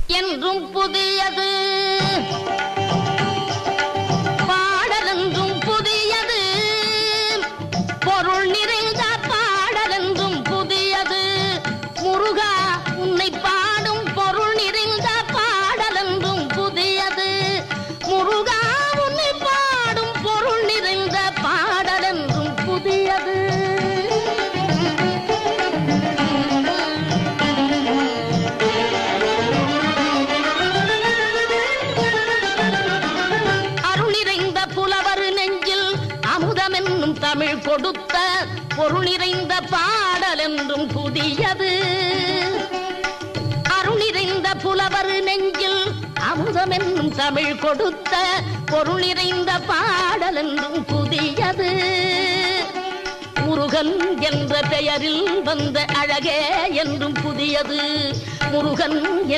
என்றும் புதியது, பாடலென்றும் புதியது, பொருள் நிறைந்த பாடலென்றும் புதியது. முருகா உன்னை பாடும் பொருள் நிறைந்த பாடலென்றும் புதியது. முருகா உன்னை பாடும் பொருள் நிறைந்த பாடலென்றும் புதியது. தமிழ் கொடுத்த பொருள் நிறைந்த பாடல் என்றும் புதியது. அருள் நிறைந்த புலவர் நெஞ்சில் அமுதம் என்னும் தமிழ் கொடுத்த பொருள் நிறைந்த பாடல் என்றும் புதியது. முருகன் என்ற பெயரில் வந்த அழகே என்றும் புதியது. முருகன்